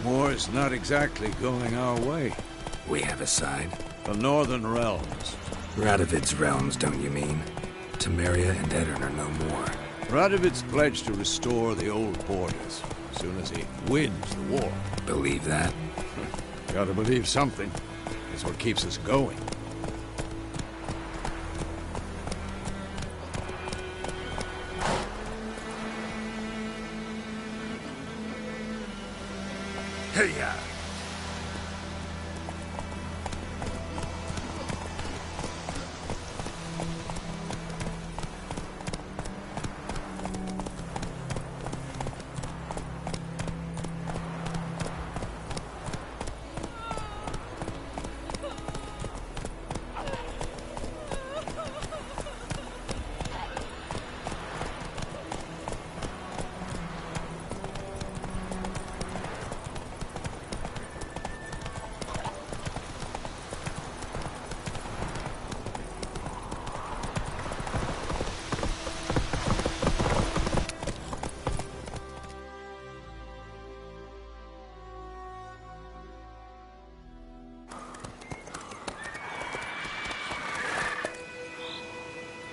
War's not exactly going our way. We have a side. The Northern Realms. Radovid's realms, don't you mean? Temeria and Edirn are no more. Radovid's pledged to restore the old borders as soon as he wins the war. Believe that? Gotta believe something. That's what keeps us going. Hey-ya!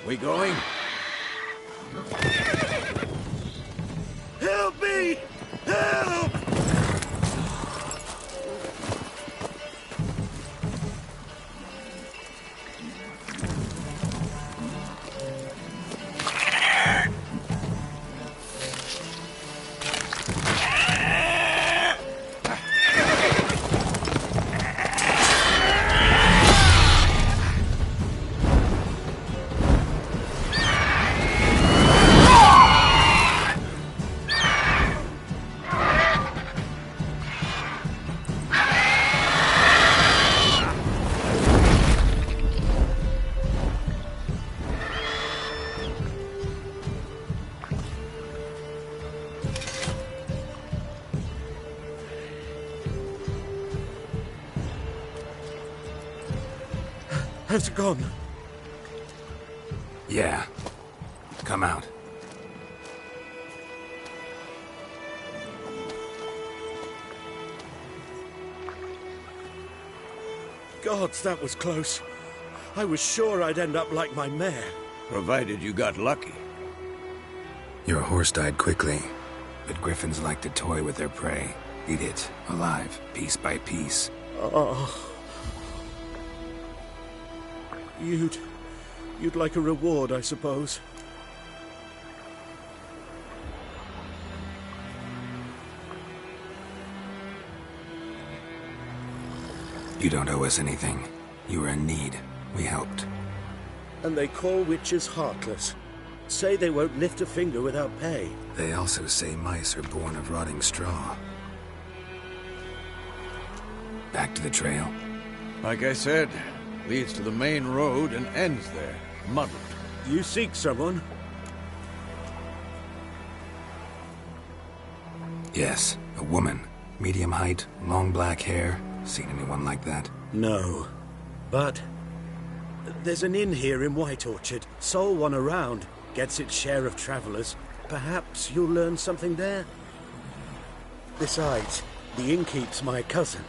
We going? Help me! Help! Has it gone? Yeah. Come out. Gods, that was close. I was sure I'd end up like my mare. Provided you got lucky. Your horse died quickly, but griffins like to toy with their prey. Eat it, alive, piece by piece. Oh. You'd like a reward, I suppose. You don't owe us anything. You were in need. We helped. And they call witches heartless. Say they won't lift a finger without pay. They also say mice are born of rotting straw. Back to the trail. Like I said, leads to the main road and ends there, muddled. You seek someone? Yes, a woman. Medium height, long black hair. Seen anyone like that? No. But there's an inn here in White Orchard. Sole one around. Gets its share of travelers. Perhaps you'll learn something there? Besides, the innkeep's my cousin.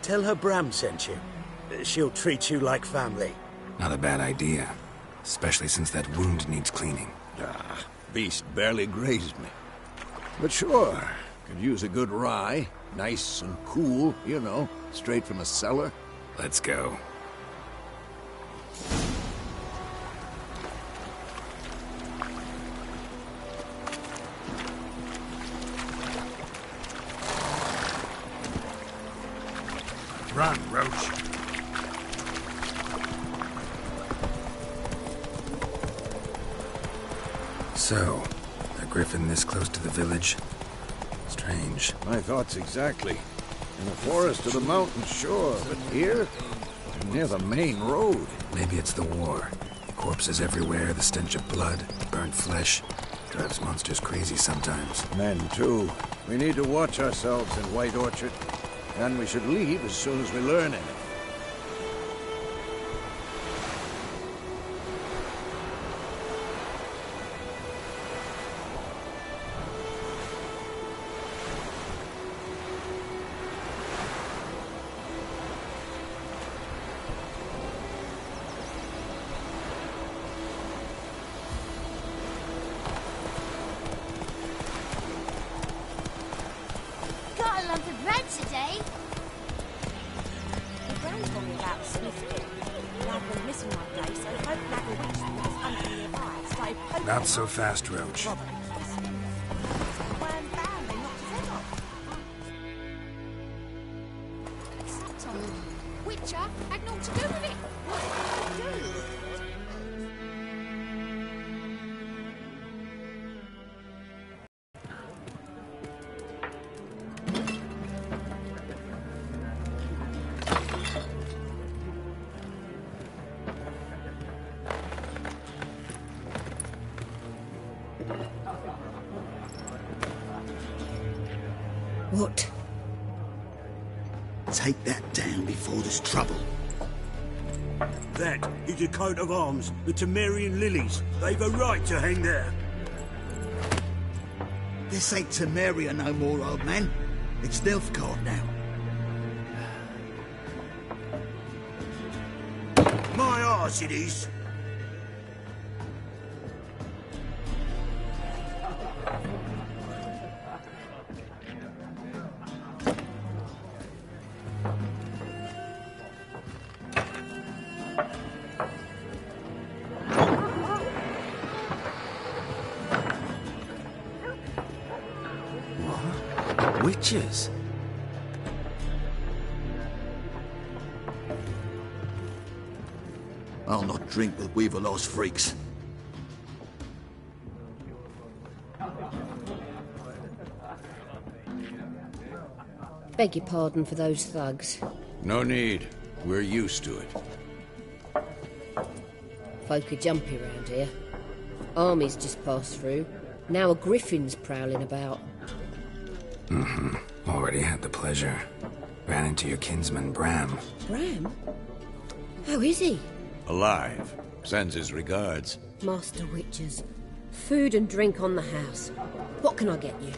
Tell her Bram sent you. She'll treat you like family. Not a bad idea. Especially since that wound needs cleaning. Ah, beast barely grazed me. But sure, could use a good rye. Nice and cool, you know, straight from a cellar. Let's go. Run, Roach. So, a griffin this close to the village? Strange. My thoughts exactly. In the forest or the mountains, sure, but here? Near the main road. Maybe it's the war. Corpses everywhere, the stench of blood, burnt flesh. Drives monsters crazy sometimes. Men, too. We need to watch ourselves in White Orchard. And we should leave as soon as we learn anything. lump of bread today. The Gran's told me about Smithy. Lad went missing one day, so folk Nagger Witch who was hunting nearby started poking. Not so fast, Roach. Wham bam, they knocked his head off. Subtle. Witcher had naught to do with it. What did they do? What? Take that down before there's trouble. That is a coat of arms, the Temerian lilies. They've a right to hang there. This ain't Temeria no more, old man. It's Nilfgaard now. My arse it is. Witches? I'll not drink with Weaverlaw's freaks. Beg your pardon for those thugs. No need. We're used to it. Folk are jumpy round here. Armies just passed through. Now a griffin's prowling about. Already had the pleasure. Ran into your kinsman, Bram. Bram? How is he? Alive. Sends his regards. Master Witchers. Food and drink on the house. What can I get you?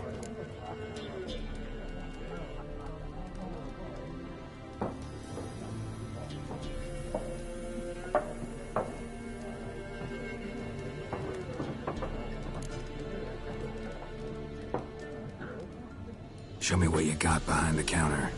Show me what you got behind the counter.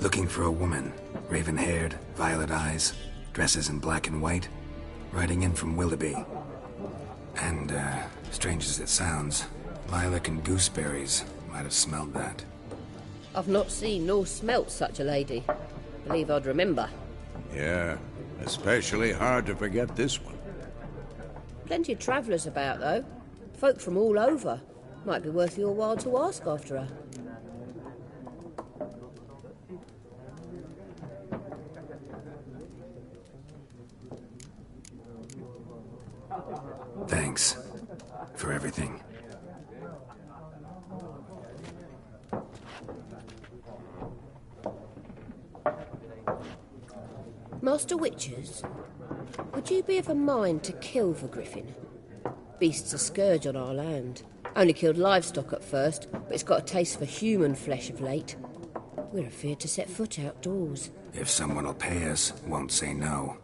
Looking for a woman. Raven-haired, violet eyes, dresses in black and white. Riding in from Willoughby. And, strange as it sounds, lilac and gooseberries might have smelled that. I've not seen nor smelt such a lady. Believe I'd remember. Yeah, especially hard to forget this one. Plenty of travellers about, though. Folk from all over. Might be worth your while to ask after her. Thanks for everything. Master Witchers, would you be of a mind to kill the griffin? Beast's a scourge on our land. Only killed livestock at first, but it's got a taste for human flesh of late. We're afeard to set foot outdoors. If someone will pay us, won't say no.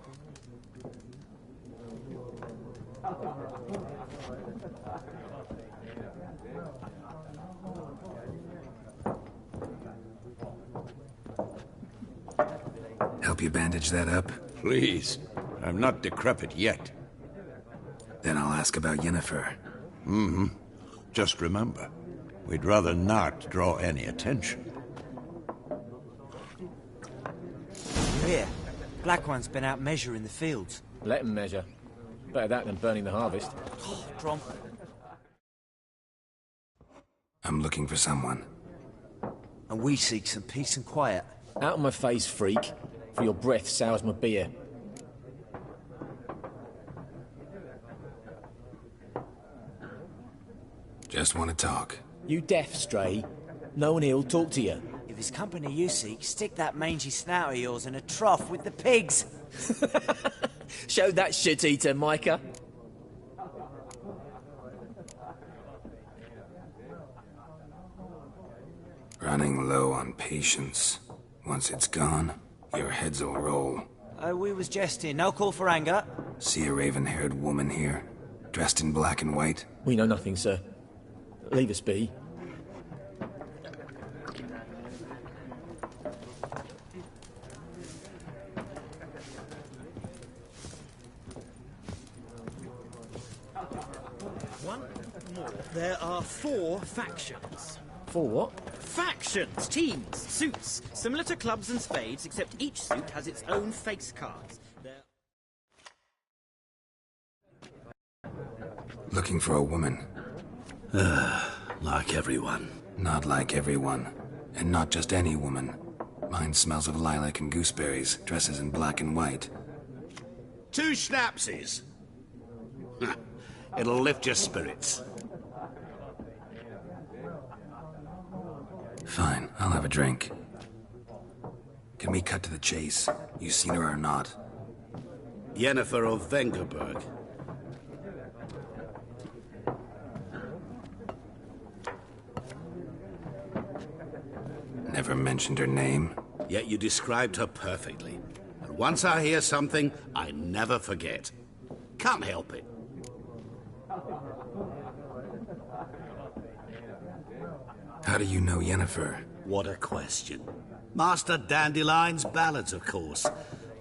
Help you bandage that up? Please. I'm not decrepit yet. Then I'll ask about Yennefer. Mm-hmm. Just remember, we'd rather not draw any attention. Here, Black One's been out measuring the fields. Let him measure. Better that than burning the harvest. Oh, Drom. I'm looking for someone. And we seek some peace and quiet. Out of my face, freak. For your breath sours my beer. Just want to talk. You deaf, Stray? No one here'll talk to you. If it's company you seek, stick that mangy snout of yours in a trough with the pigs. Show that shit-eater, Micah. Running low on patience. Once it's gone, your heads will roll. We was jesting. No call for anger. See a raven-haired woman here, dressed in black and white? We know nothing, sir. Leave us be. One more. There are 4 factions. 4 what? Factions, teams, suits, similar to clubs and spades, except each suit has its own face cards. Looking for a woman. Like everyone. Not like everyone. And not just any woman. Mine smells of lilac and gooseberries, dresses in black and white. 2 schnapsies. It'll lift your spirits. Fine, I'll have a drink. Can we cut to the chase? You seen her or not? Yennefer of Vengerberg. Never mentioned her name. Yet you described her perfectly. And once I hear something, I never forget. Can't help it. How do you know Yennefer? What a question. Master Dandelion's ballads, of course.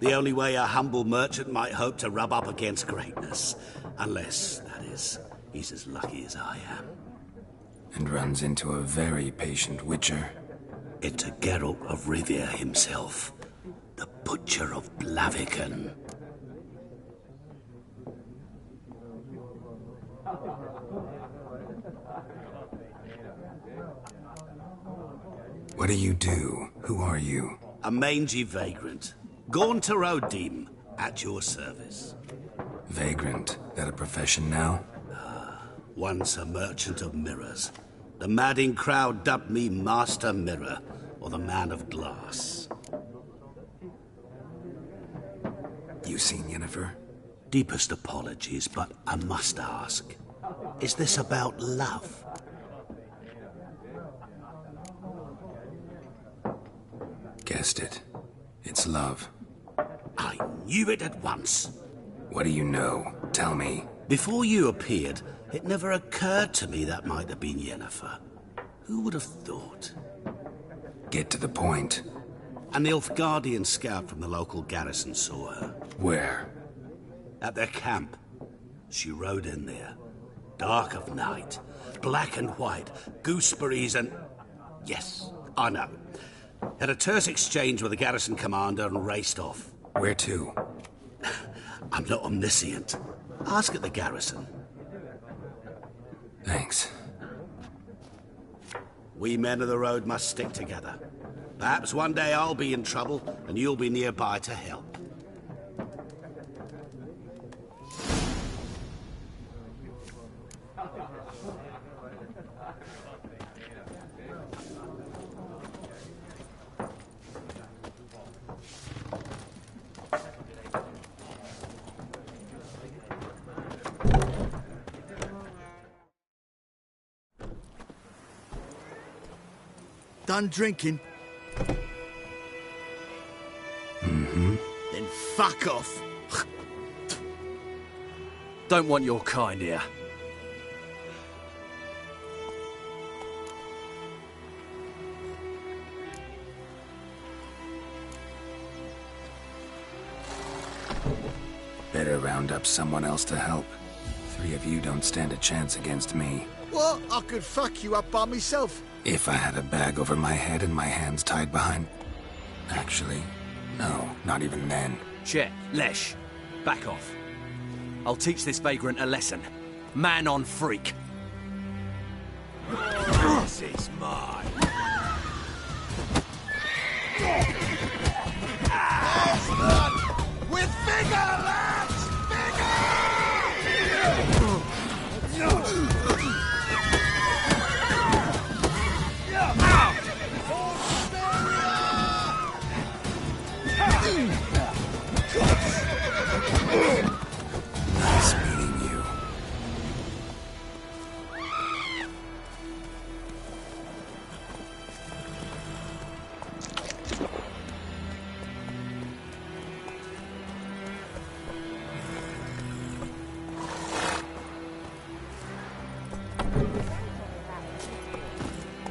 The only way a humble merchant might hope to rub up against greatness. Unless, that is, he's as lucky as I am. And runs into a very patient witcher. Into Geralt of Rivia himself. The Butcher of Blaviken. What do you do? Who are you? A mangy vagrant. Gaunter O'Dim, at your service. Vagrant? That a profession now? Once a merchant of mirrors. The madding crowd dubbed me Master Mirror, or the Man of Glass. You seen Yennefer? Deepest apologies, but I must ask. Is this about love? Guessed it. It's love. I knew it at once. What do you know? Tell me. Before you appeared, it never occurred to me that might have been Yennefer. Who would have thought? Get to the point. An Nilfgaardian scout from the local garrison saw her. Where? At their camp. She rode in there. Dark of night. Black and white. Gooseberries and... Yes, I know. Had a terse exchange with the garrison commander and raced off. Where to? I'm not omniscient. Ask at the garrison. Thanks. We men of the road must stick together. Perhaps one day I'll be in trouble and you'll be nearby to help. Done drinking? Mm-hmm. Then fuck off. Don't want your kind here. Better round up someone else to help. 3 of you don't stand a chance against me. What? I could fuck you up by myself. If I had a bag over my head and my hands tied behind... Actually, no, not even then. Chet, Lesh, back off. I'll teach this vagrant a lesson. Man on freak. This is mine. With vigor, lads! Nice meeting you.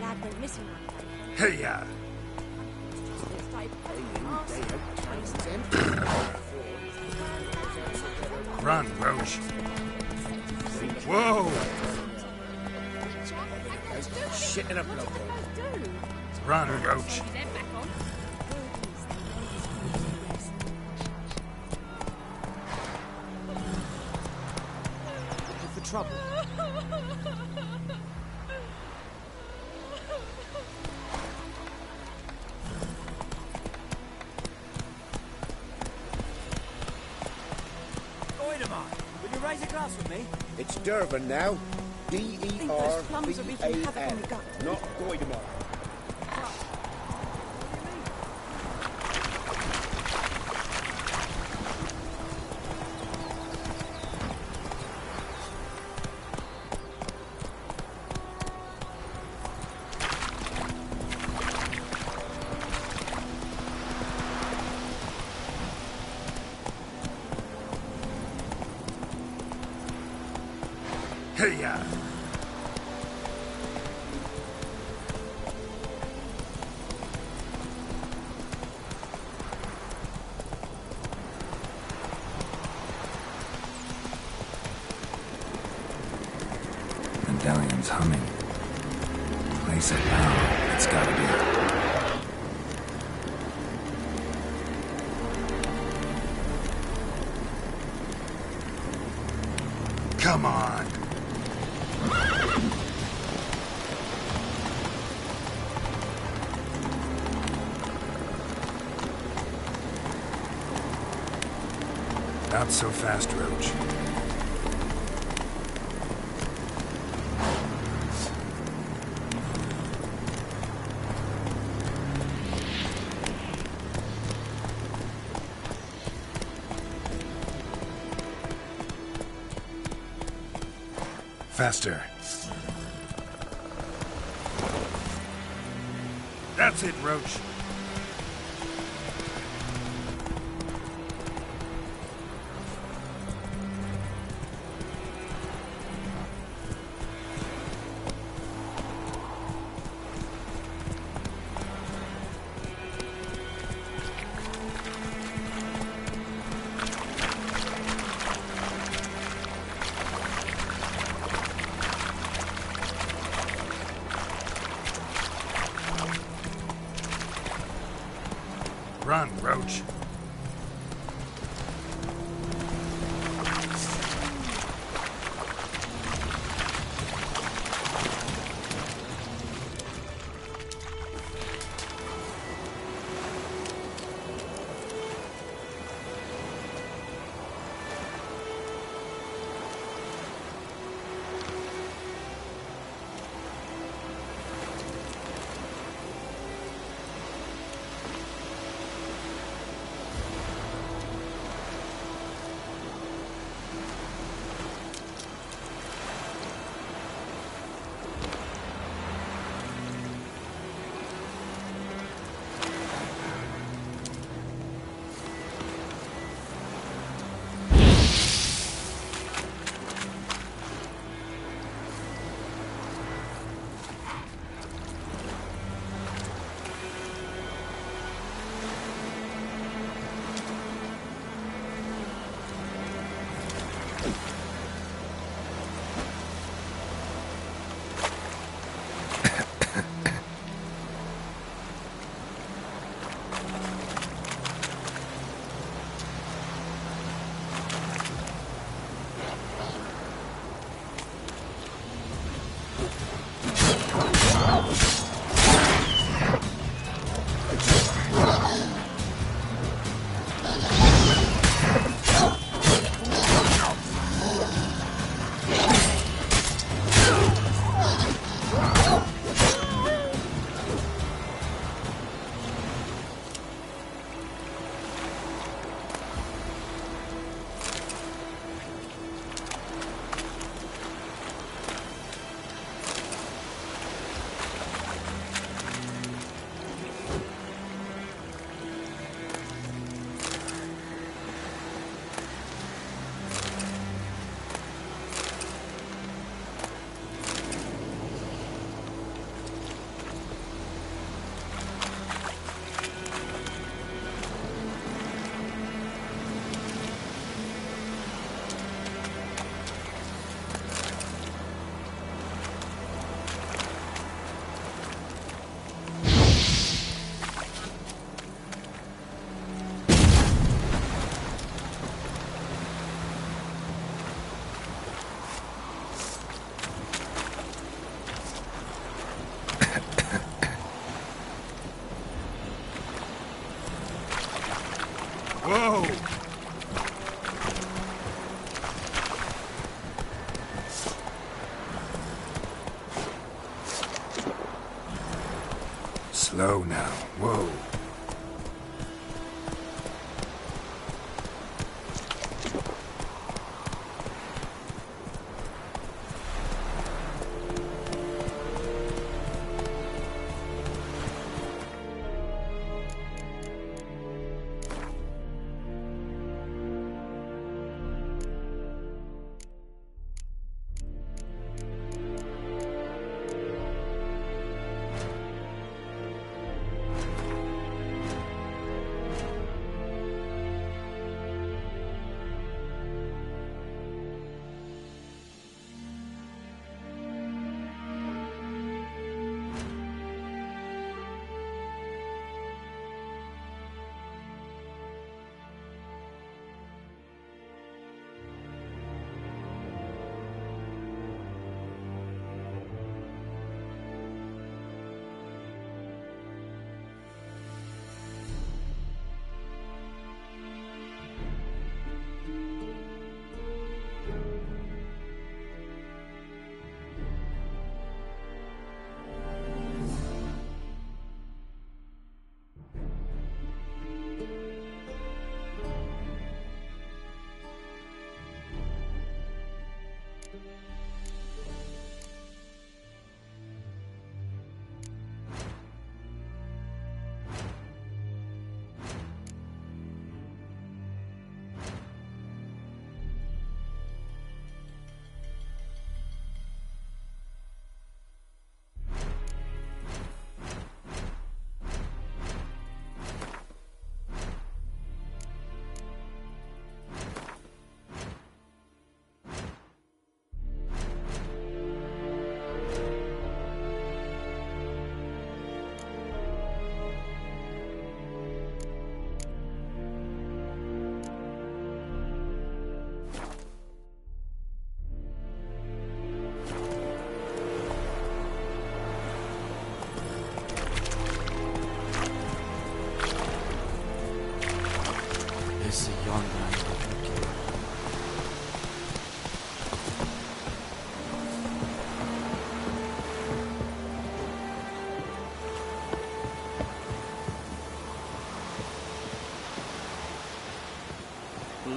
Lad went missing one day. Hey, ya! Run, Roach. Whoa! Shit in a blow. Run, Roach. Looking for trouble. Will you raise a glass with me? It's Durban now. Think those plums are wreaking havoc on D-E-R-V-A-N. the gut. Not Goidemar. Hey, ya! Medallion's humming. Place it now. It's gotta be. Come on! Not so fast, Roach. Faster. That's it, Roach. Run, Roach. Whoa! Slow now. Whoa.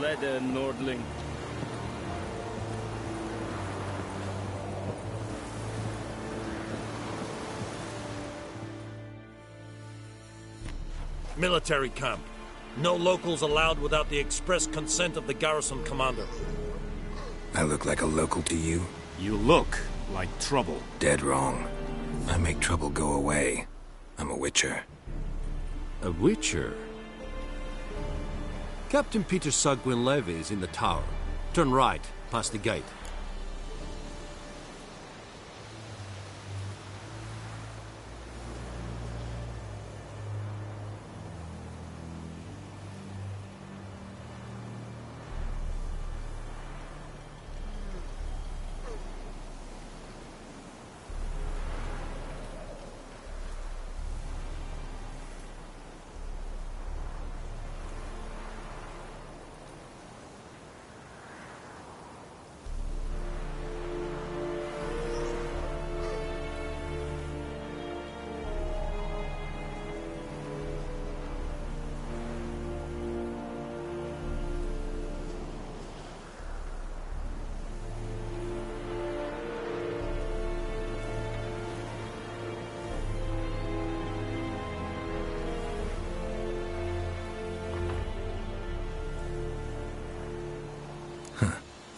Leder, Nordling. Military camp. No locals allowed without the express consent of the garrison commander. I look like a local to you? You look like trouble. Dead wrong. I make trouble go away. I'm a witcher. A witcher? Captain Peter Sagwin Levy is in the tower. Turn right, past the gate.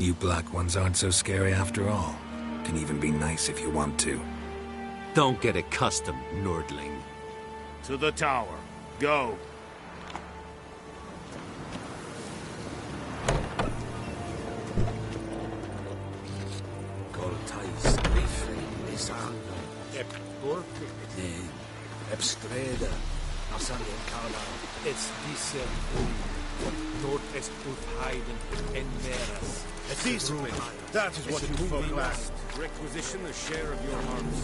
You black ones aren't so scary after all. Can even be nice if you want to. Don't get accustomed, Nordling. To the tower. Go. Es dice Nord-Est Ulfheiden en Meras. Decently. That is what you folk lack. Requisition a share of your harvest.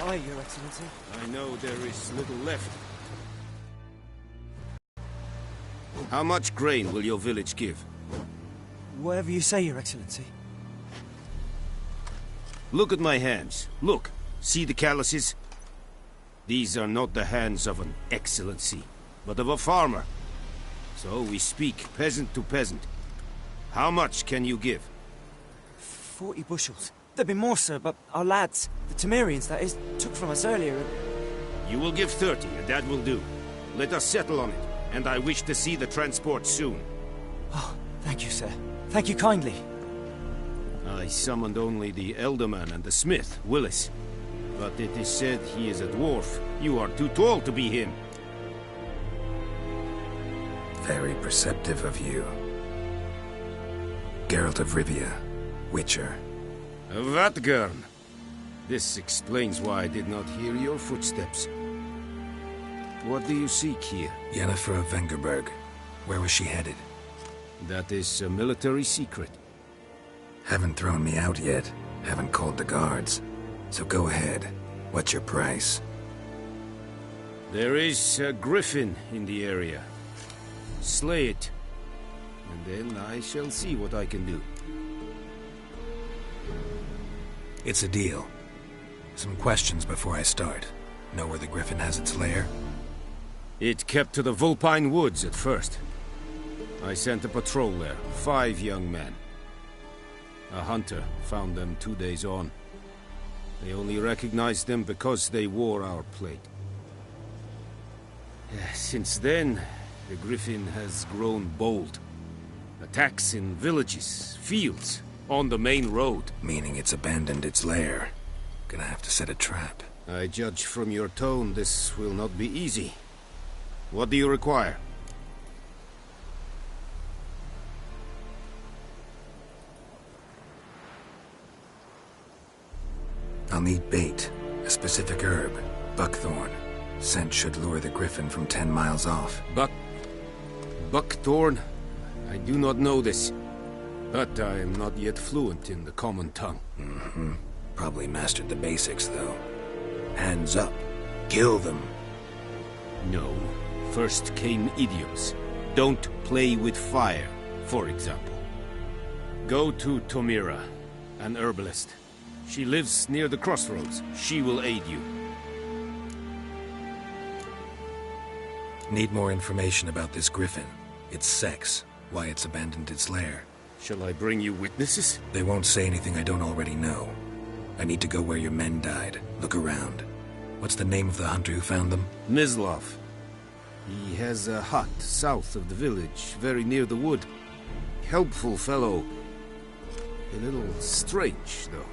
Aye, Your Excellency. I know there is little left. How much grain will your village give? Whatever you say, Your Excellency. Look at my hands. Look. See the calluses? These are not the hands of an excellency, but of a farmer. So we speak peasant to peasant. How much can you give? 40 bushels. There'd be more, sir, but our lads, the Temerians, that is, took from us earlier. You will give 30, and that will do. Let us settle on it, and I wish to see the transport soon. Oh, thank you, sir. Thank you kindly. I summoned only the Elderman and the smith, Willis. But it is said he is a dwarf. You are too tall to be him. Very perceptive of you. Geralt of Rivia, Witcher. Vatgern. This explains why I did not hear your footsteps. What do you seek here? Yennefer of Vengerberg. Where was she headed? That is a military secret. Haven't thrown me out yet. Haven't called the guards. So go ahead. What's your price? There is a griffin in the area. Slay it. And then I shall see what I can do. It's a deal. Some questions before I start. Know where the griffin has its lair? It kept to the Vulpine Woods at first. I sent a patrol there, 5 young men. A hunter found them 2 days on. They only recognized them because they wore our plate. Since then, the griffin has grown bold. Attacks in villages, fields, on the main road. Meaning it's abandoned its lair. Gonna have to set a trap. I judge from your tone this will not be easy. What do you require? I'll need bait, a specific herb, buckthorn. Scent should lure the griffin from 10 miles off. Buckthorn? I do not know this, but I am not yet fluent in the common tongue. Mm-hmm. Probably mastered the basics, though. Hands up. Kill them. No. First came idioms. Don't play with fire, for example. Go to Tomira, an herbalist. She lives near the crossroads. She will aid you. Need more information about this griffin. Its sex, why it's abandoned its lair. Shall I bring you witnesses? They won't say anything I don't already know. I need to go where your men died. Look around. What's the name of the hunter who found them? Mislav. He has a hut south of the village, very near the wood. Helpful fellow. A little strange, though.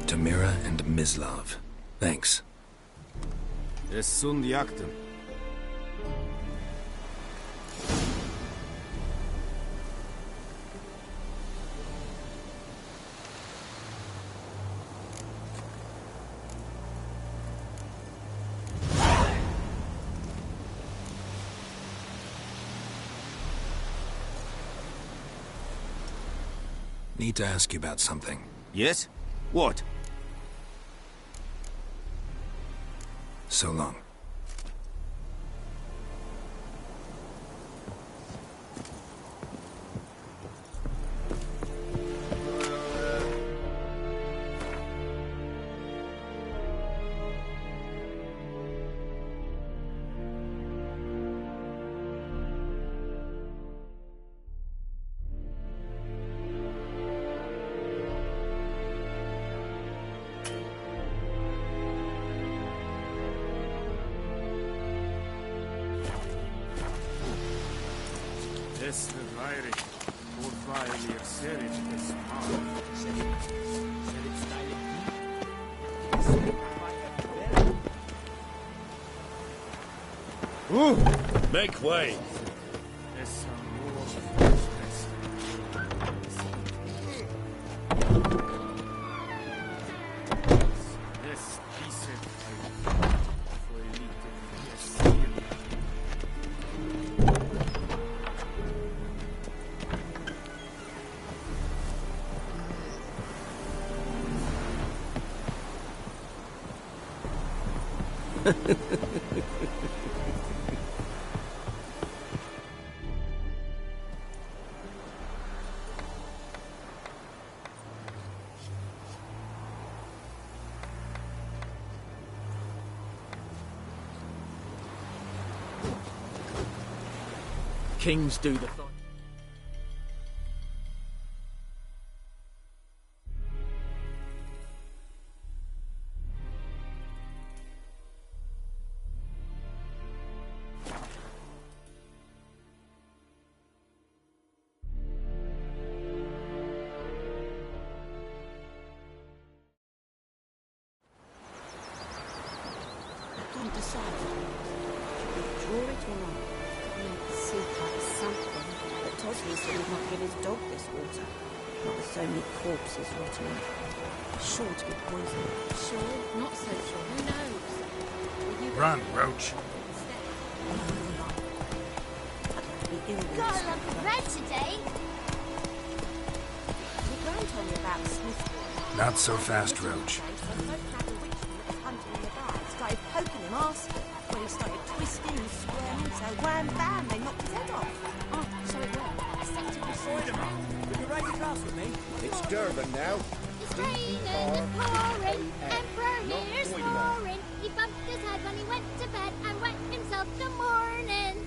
Tomira and Mislav. Thanks. Es sunt jagten. Need to ask you about something. Yes? What? So long. Make way! Kings do the fight. I can't decide. Should we draw it or not? Seeker is something, but Tosley said he'd not give his dog this water. Not with so many corpses rotting in it. Sure to be poison. Sure, not so sure. Who knows? Run, Roach. Got a lot of bread today. Your grand told me about Smith. Not so fast, Roach. Hunting in the bag, started poking him, asking. When he started twisting and squirming, so wham bam, they knocked his head off. Oh, so it worked. Acceptable solution. Would you ride the grass with me? It's Durban now. It's raining and pouring, Emperor here's snoring. He bumped his head when he went to bed and wet himself till morning.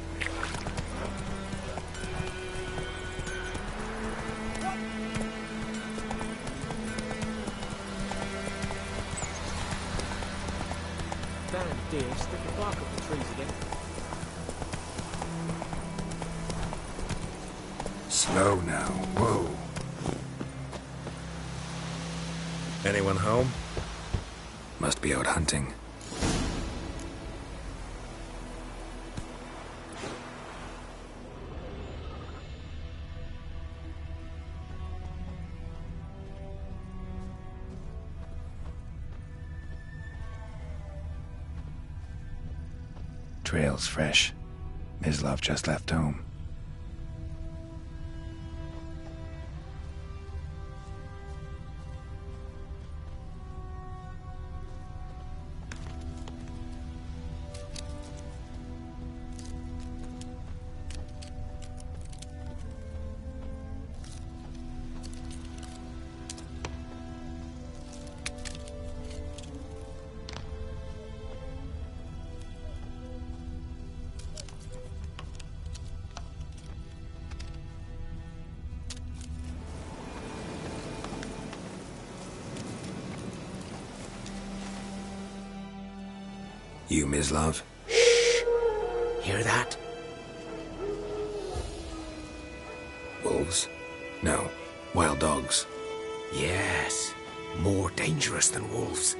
Damn deer, stick the bark up the trees again. Slow now. Whoa. Anyone home? Must be out hunting. Trail's fresh. Mislav just left home. You, Mislav? Hear that? Wolves? No. Wild dogs. Yes. More dangerous than wolves.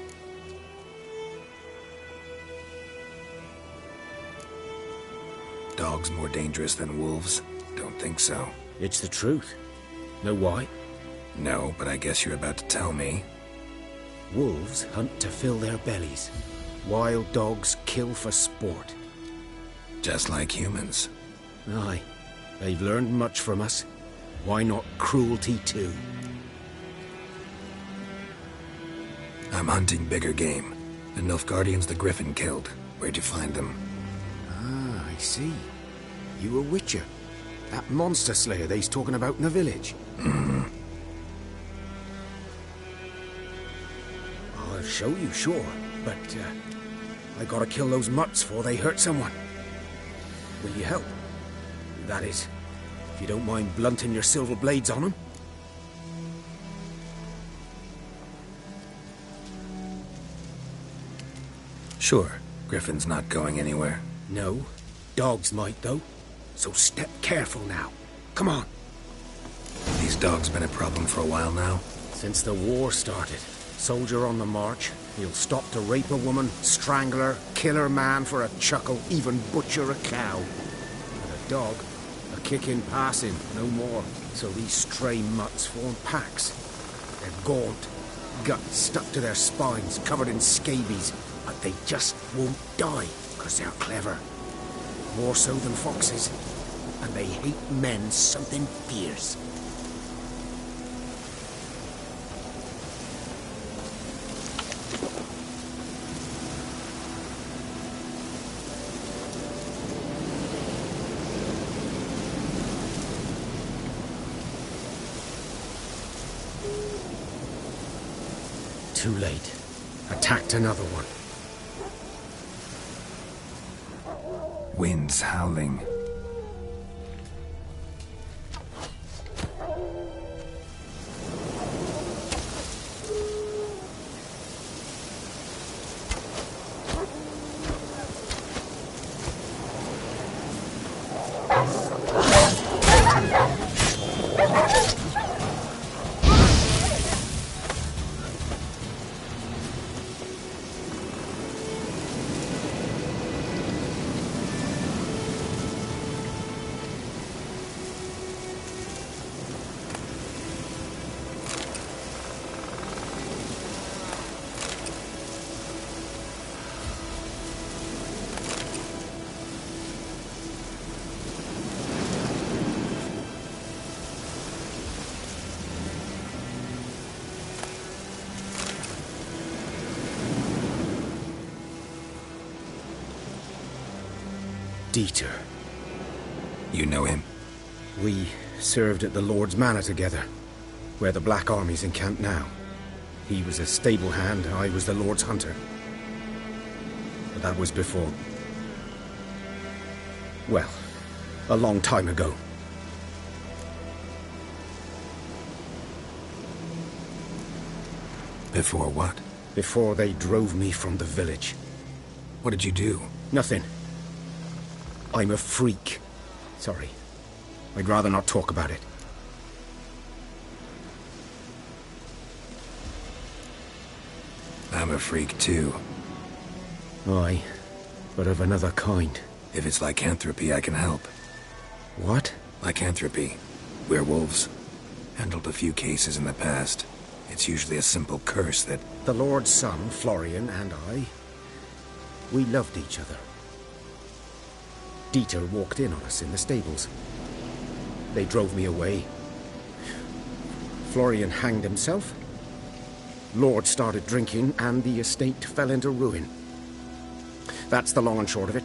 Dogs more dangerous than wolves? Don't think so. It's the truth. Know why? No, but I guess you're about to tell me. Wolves hunt to fill their bellies. Wild dogs kill for sport. Just like humans. Aye. They've learned much from us. Why not cruelty too? I'm hunting bigger game. The Nilfgaardians the Griffin killed. Where'd you find them? Ah, I see. You a witcher. That monster slayer they's talking about in the village. Mm-hmm. I'll show you, sure. But, I gotta kill those mutts before they hurt someone. Will you help? That is, if you don't mind blunting your silver blades on them. Sure. Griffin's not going anywhere. No. Dogs might, though. So step careful now. Come on. These dogs been a problem for a while now? Since the war started. Soldier on the march. He'll stop to rape a woman, strangle her, kill her man for a chuckle, even butcher a cow. But a dog, a kick in passing, no more. So these stray mutts form packs. They're gaunt, guts stuck to their spines, covered in scabies, but they just won't die, because they're clever. More so than foxes. And they hate men something fierce. Too late. Attacked another one. Winds howling. Dieter. You know him? We served at the Lord's Manor together, where the Black Army's encamped now. He was a stable hand, I was the Lord's hunter. But that was before... well, a long time ago. Before what? Before they drove me from the village. What did you do? Nothing. I'm a freak. Sorry. I'd rather not talk about it. I'm a freak too. Aye, but of another kind. If it's lycanthropy, I can help. What? Lycanthropy. Werewolves. Handled a few cases in the past. It's usually a simple curse that... The Lord's son, Florian, and I... we loved each other. Dieter walked in on us in the stables. They drove me away. Florian hanged himself. Lord started drinking, and the estate fell into ruin. That's the long and short of it.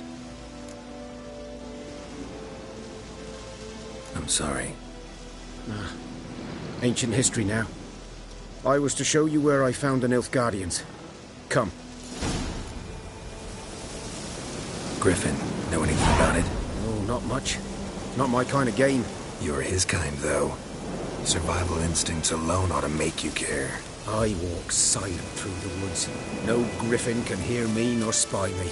I'm sorry. Ancient history now. I was to show you where I found the Nilfgaardians. Come. Griffin, know anything about it? Oh, not much. Not my kind of game. You're his kind, though. Survival instincts alone ought to make you care. I walk silent through the woods. No griffin can hear me nor spy me.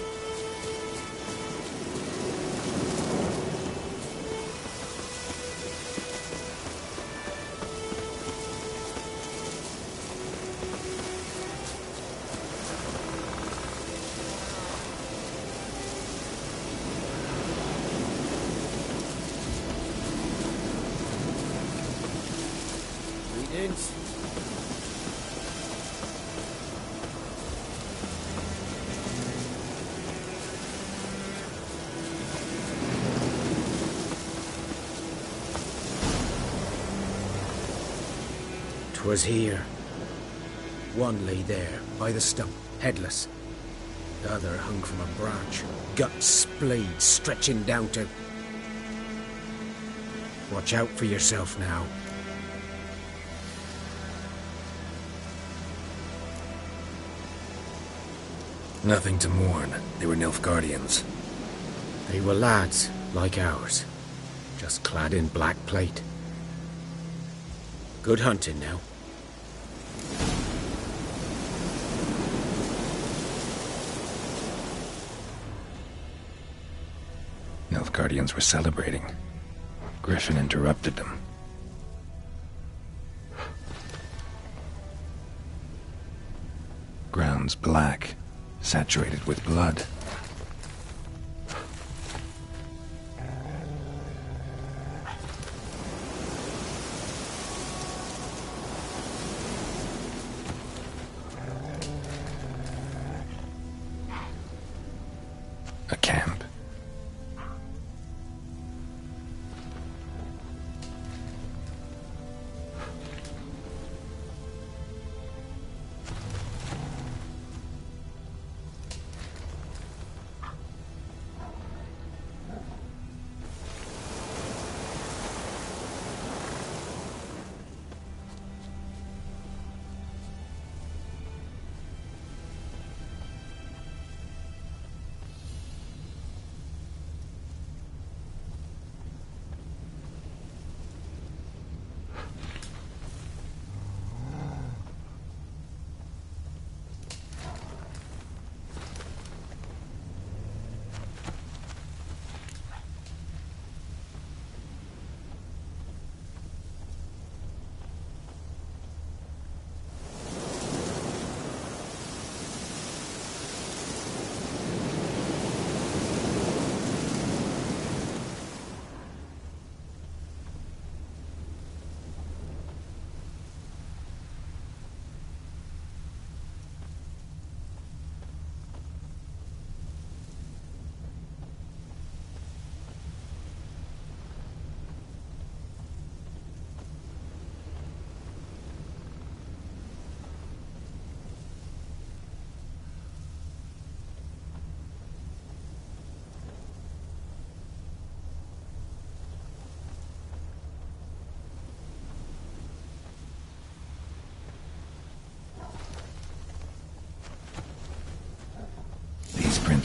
Greetings. 'Twas here. One lay there, by the stump, headless. The other hung from a branch, guts splayed, stretching down to... Watch out for yourself now. Nothing to mourn. They were Nilfgaardians. They were lads, like ours. Just clad in black plate. Good hunting now. Nilfgaardians were celebrating. Griffin interrupted them. Ground's black, saturated with blood. A camp.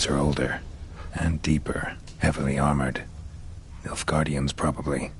Footprints are older. And deeper. Heavily armored. Nilfgaardians, probably.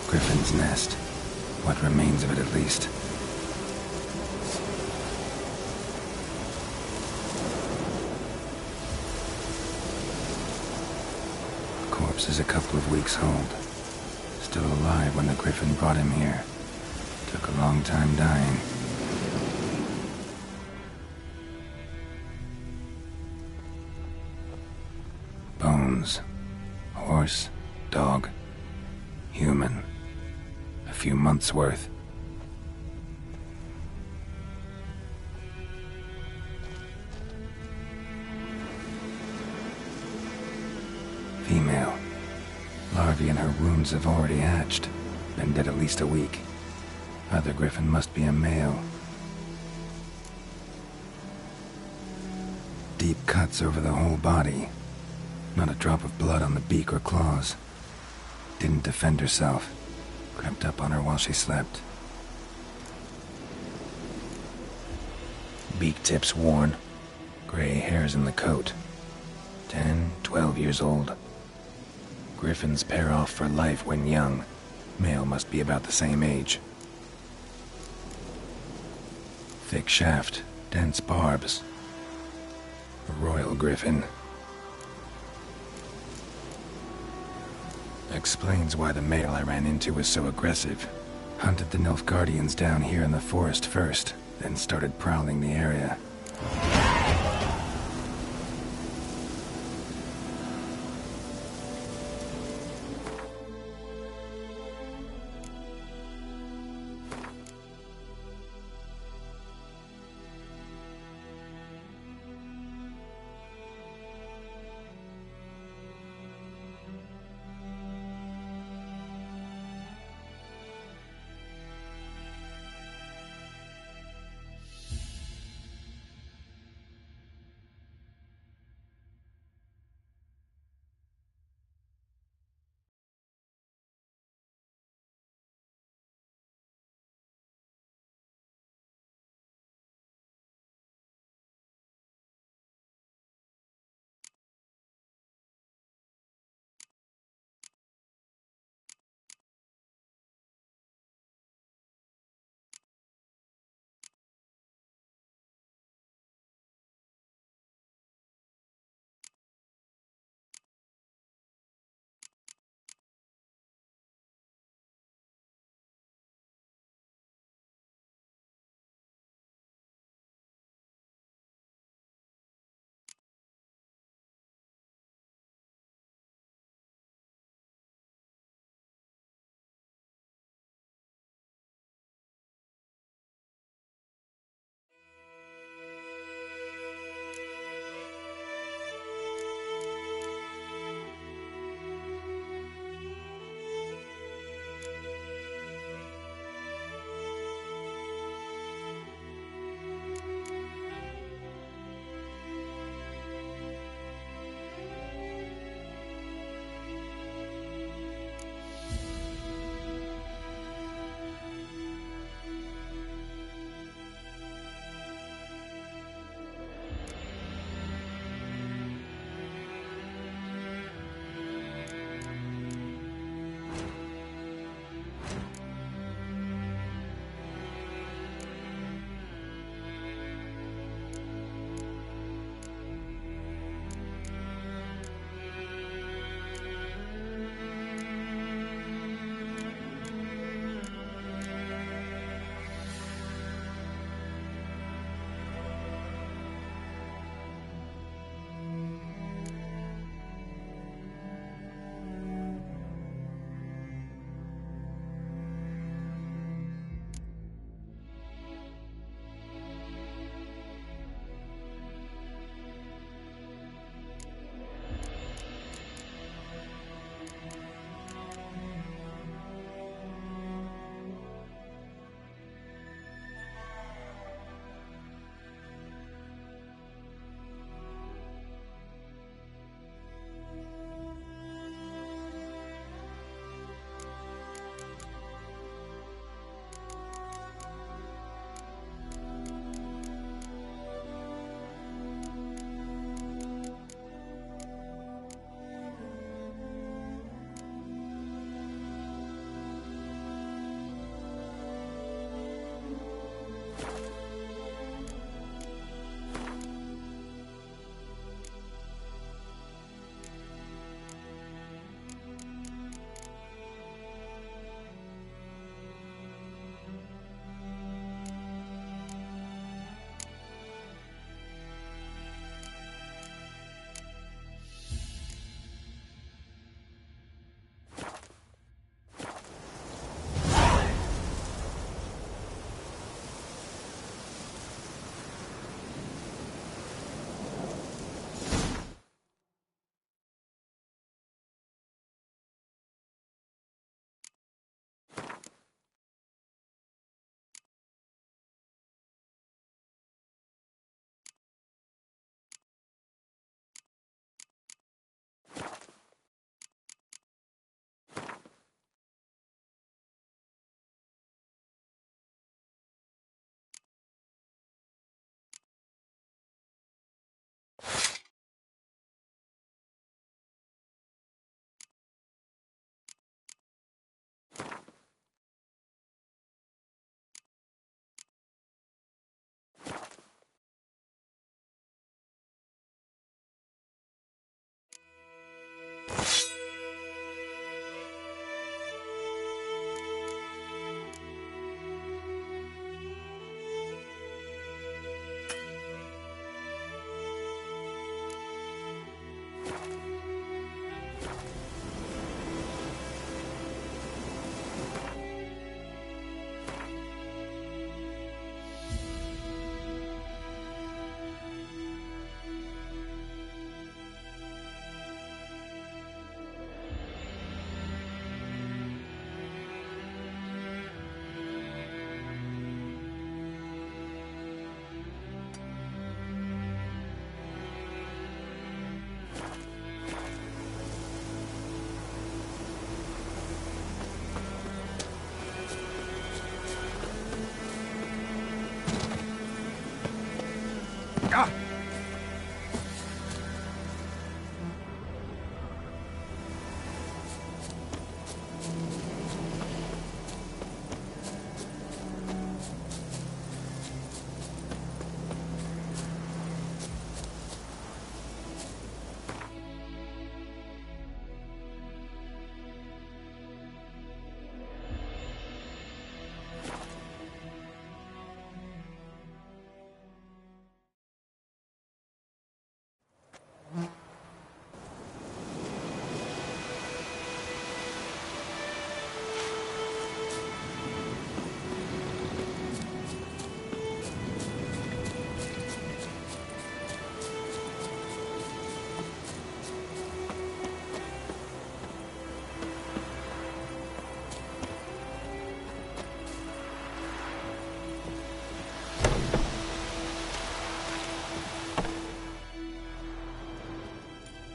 Griffin's nest. What remains of it, at least. The corpse is a couple of weeks old. Still alive when the Griffin brought him here. Took a long time dying. Bones. Horse, dog, human. A few months' worth. Female. Larvae in her wounds have already hatched. Been dead at least a week. Other Griffin must be a male. Deep cuts over the whole body. Not a drop of blood on the beak or claws. Didn't defend herself. Crept up on her while she slept. Beak tips worn. Gray hairs in the coat. 10, 12 years old. Griffins pair off for life when young. Male must be about the same age. Thick shaft, dense barbs. A royal griffin. Explains why the male I ran into was so aggressive. Hunted the Nilfgaardians down here in the forest first, then started prowling the area.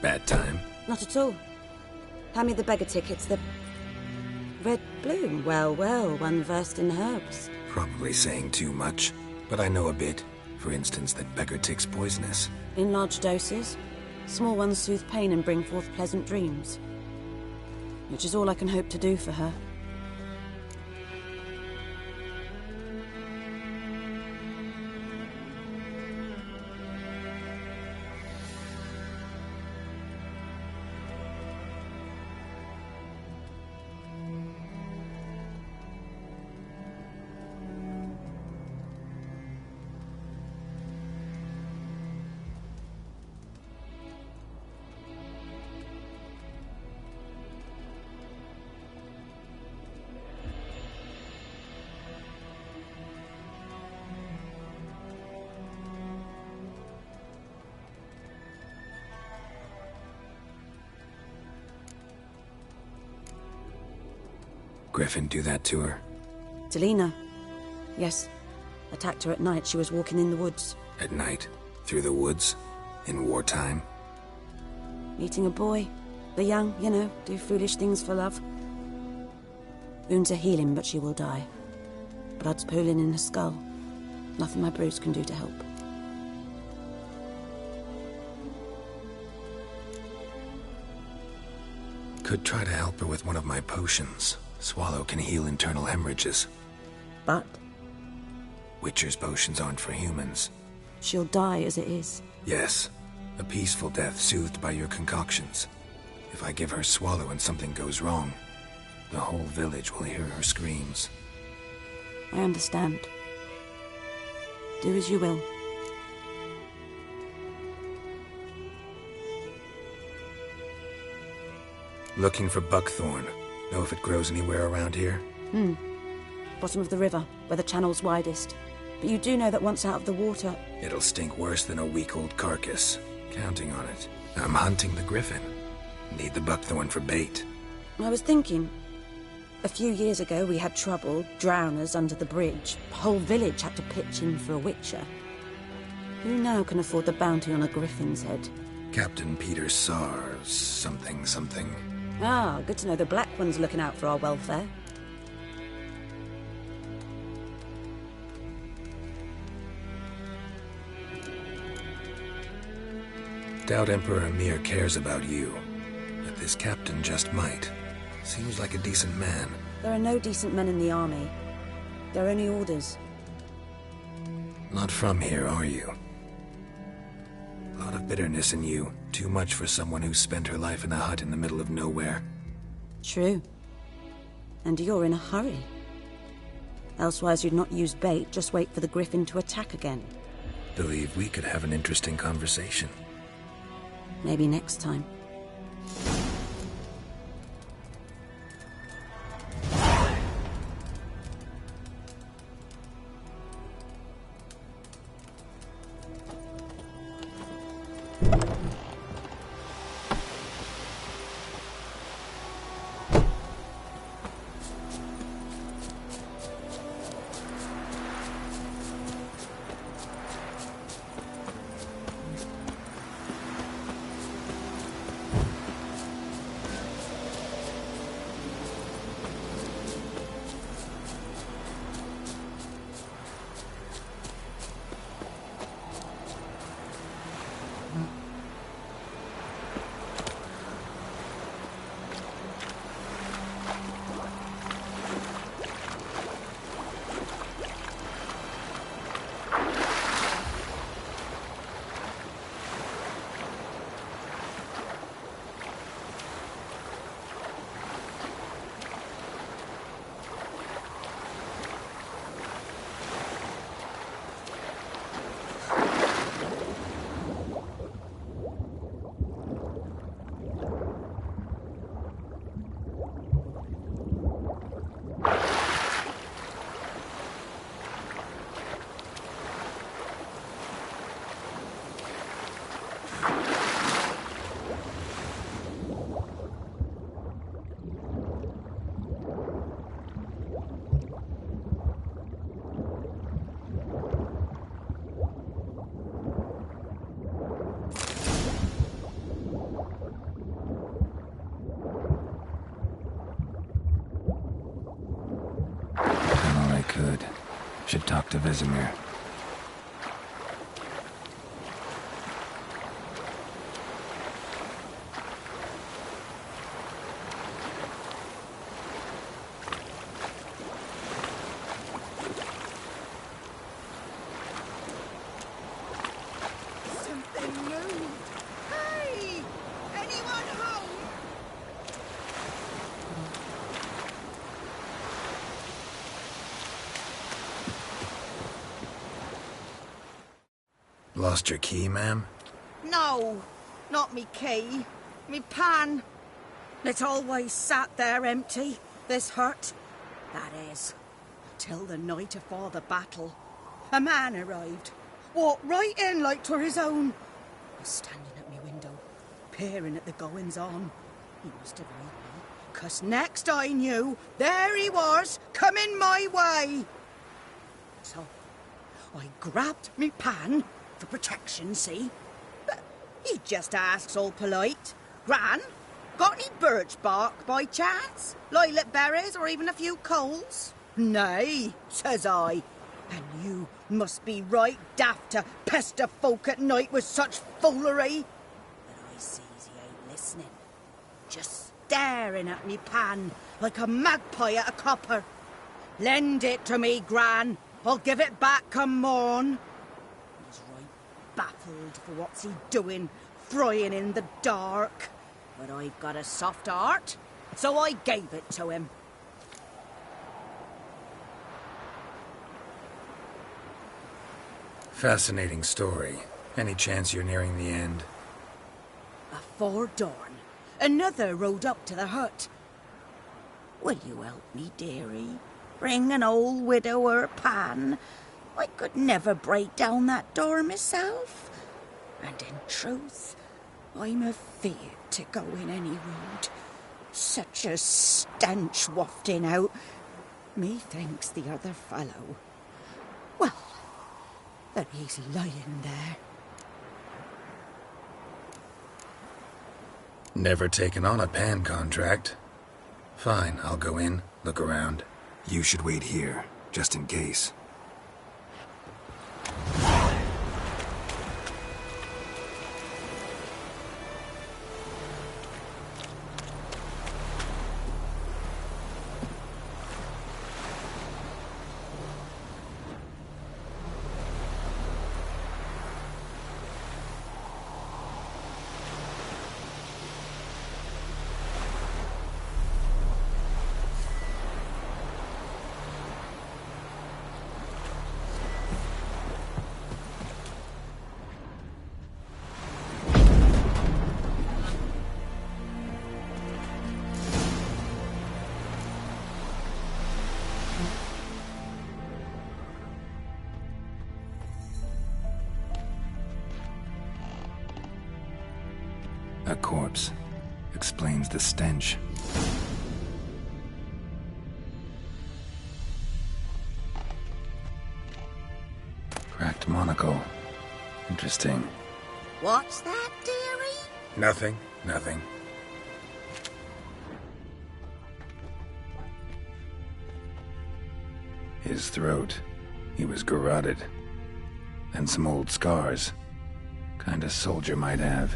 Bad time? Not at all. Hand me the beggar tickets, the... Red bloom. Well, well, one versed in herbs. Probably saying too much, but I know a bit. For instance, that beggar tick's poisonous. In large doses. Small ones soothe pain and bring forth pleasant dreams. Which is all I can hope to do for her. Griffin do that to her? Delina. Yes. Attacked her at night. She was walking in the woods. At night? Through the woods? In wartime? Meeting a boy. The young, you know, do foolish things for love. Wounds are healing, but she will die. Blood's pooling in her skull. Nothing my brews can do to help. Could try to help her with one of my potions. Swallow can heal internal hemorrhages. But? Witcher's potions aren't for humans. She'll die as it is. Yes. A peaceful death soothed by your concoctions. If I give her Swallow and something goes wrong, the whole village will hear her screams. I understand. Do as you will. Looking for buckthorn. Know if it grows anywhere around here? Bottom of the river, where the channel's widest. But you do know that once out of the water... It'll stink worse than a week-old carcass. Counting on it. I'm hunting the griffin. Need the buckthorn for bait. I was thinking... A few years ago we had trouble, drowners under the bridge. The whole village had to pitch in for a witcher. Who now can afford the bounty on a griffin's head? Captain Peter Sars, something. Ah, good to know the Black One's looking out for our welfare. Doubt Emperor Emhyr cares about you, but this captain just might. Seems like a decent man. There are no decent men in the army. They're only orders. Not from here, are you? A lot of bitterness in you. Too much for someone who spent her life in a hut in the middle of nowhere. True. And you're in a hurry. Elsewise you'd not use bait, just wait for the griffin to attack again. Believe we could have an interesting conversation. Maybe next time. Should talk to Vesemir. Something moved. Hey! Anyone home? Lost your key, ma'am? No, not me key. Me pan. It always sat there empty, this hut. That is, till the night afore the battle. A man arrived, walked right in like 'twere his own. Was standing at me window, peering at the goings-on. He must have heard me, 'cause next I knew, there he was, coming my way. So, I grabbed me pan, for protection, see? But he just asks all polite, Gran, got any birch bark by chance? Lilac berries or even a few coals? Nay, says I. And you must be right daft to pester folk at night with such foolery. But I sees he ain't listening. Just staring at me pan like a magpie at a copper. Lend it to me, Gran. I'll give it back come morn. He's right baffled for what's he doing, frying in the dark. But I've got a soft heart, so I gave it to him. Fascinating story. Any chance you're nearing the end? Afore dawn, another rode up to the hut. Will you help me, dearie? Bring an old widower pan. I could never break down that door myself. And in truth, I'm afeard to go in any road. Such a stench wafting out. Methinks the other fellow. Well, that he's lying there. Never taken on a pan contract. Fine, I'll go in, look around. You should wait here, just in case. A corpse. Explains the stench. Cracked monocle. Interesting. What's that, dearie? Nothing. Nothing. His throat. He was garroted. And some old scars. Kinda soldier might have.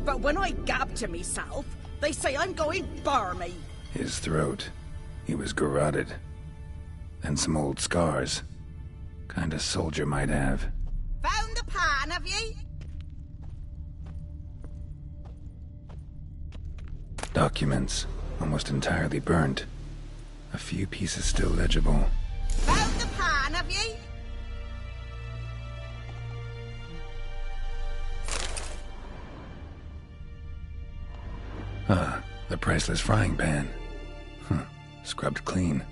But when I gab to myself, they say I'm going barmy. His throat. He was garroted. And some old scars. Kinda soldier might have. Found the pan, have ye? Documents. Almost entirely burnt. A few pieces still legible. Found the pan, have ye? Ah, the priceless frying pan. Scrubbed clean.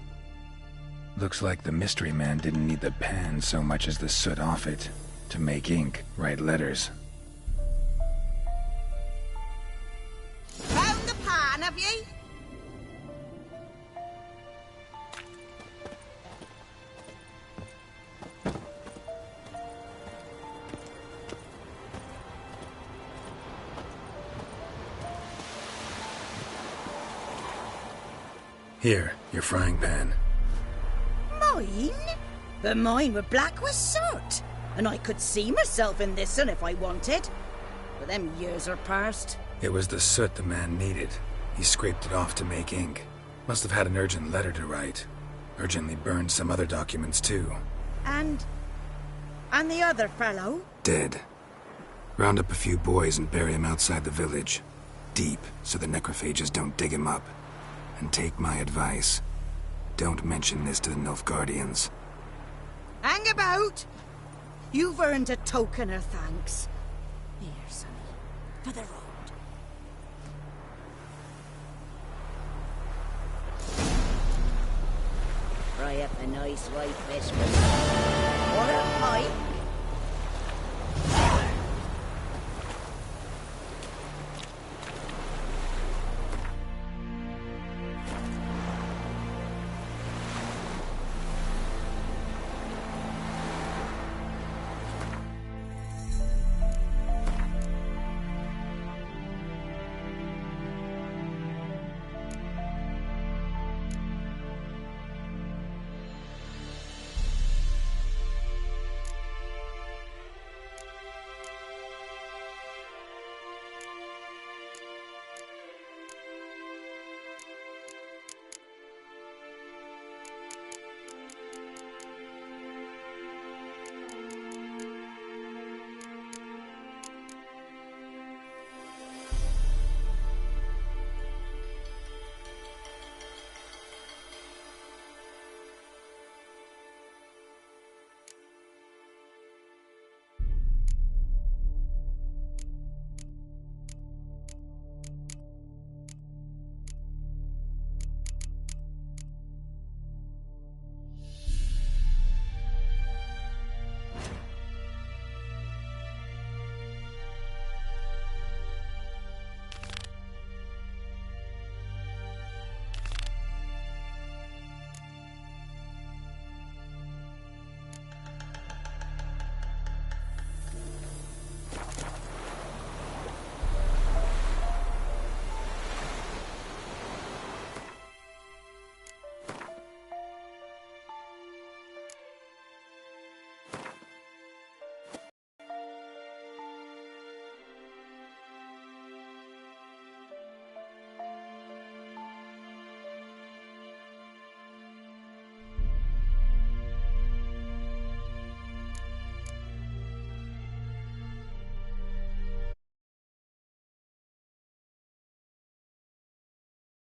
Looks like the mystery man didn't need the pan so much as the soot off it to make ink, write letters. Found the pan, have ye? Here, your frying pan. Mine? But mine were black with soot, and I could see myself in this one if I wanted. But them years are past. It was the soot the man needed. He scraped it off to make ink. Must have had an urgent letter to write. Urgently burned some other documents too. And the other fellow? Dead. Round up a few boys and bury him outside the village. Deep, so the necrophages don't dig him up. And take my advice. Don't mention this to the Nilfgaardians. Hang about! You've earned a token of thanks. Here, sonny, for the road. Fry up a nice white Christmas. Or a pipe.